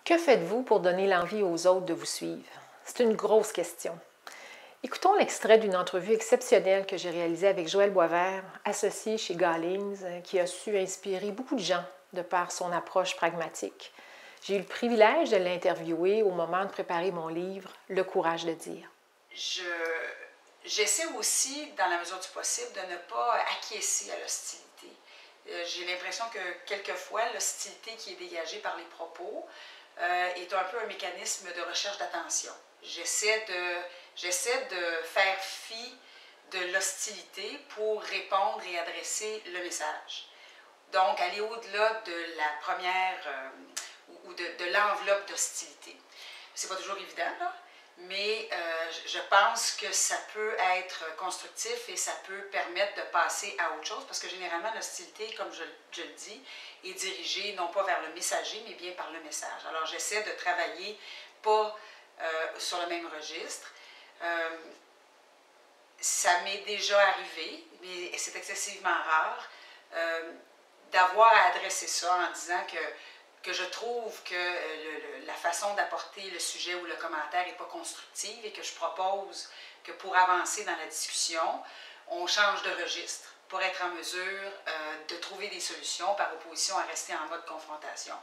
Que faites-vous pour donner l'envie aux autres de vous suivre? C'est une grosse question. Écoutons l'extrait d'une entrevue exceptionnelle que j'ai réalisée avec Joël Boisvert, associé chez Gallings, qui a su inspirer beaucoup de gens de par son approche pragmatique. J'ai eu le privilège de l'interviewer au moment de préparer mon livre « Le courage de dire ». J'essaie aussi, dans la mesure du possible, de ne pas acquiescer à l'hostilité. J'ai l'impression que quelquefois, l'hostilité qui est dégagée par les propos est un peu un mécanisme de recherche d'attention. J'essaie de faire fi de l'hostilité pour répondre et adresser le message. Donc, aller au-delà de la première ou de l'enveloppe d'hostilité. C'est pas toujours évident, là, mais je pense que ça peut être constructif et ça peut permettre de passer à autre chose parce que généralement, l'hostilité, comme je le dis, est dirigée non pas vers le messager, mais bien par le message. Alors, j'essaie de travailler pas sur le même registre. Ça m'est déjà arrivé, mais c'est excessivement rare, d'avoir à adresser ça en disant que je trouve que la façon d'apporter le sujet ou le commentaire n'est pas constructive et que je propose que pour avancer dans la discussion, on change de registre pour être en mesure de trouver des solutions par opposition à rester en mode confrontation.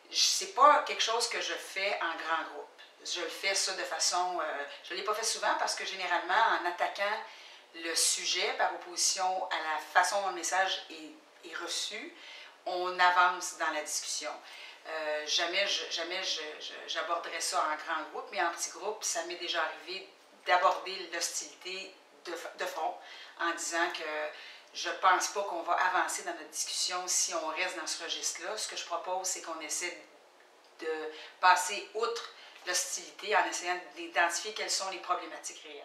Ce n'est pas quelque chose que je fais en grand groupe. Je le fais ça de façon... je ne l'ai pas fait souvent parce que généralement, en attaquant le sujet par opposition à la façon dont le message est reçu, on avance dans la discussion. Jamais j'aborderais ça en grand groupe, mais en petit groupe, ça m'est déjà arrivé d'aborder l'hostilité de front en disant que je ne pense pas qu'on va avancer dans notre discussion si on reste dans ce registre-là. Ce que je propose, c'est qu'on essaie de passer outre l'hostilité en essayant d'identifier quelles sont les problématiques réelles.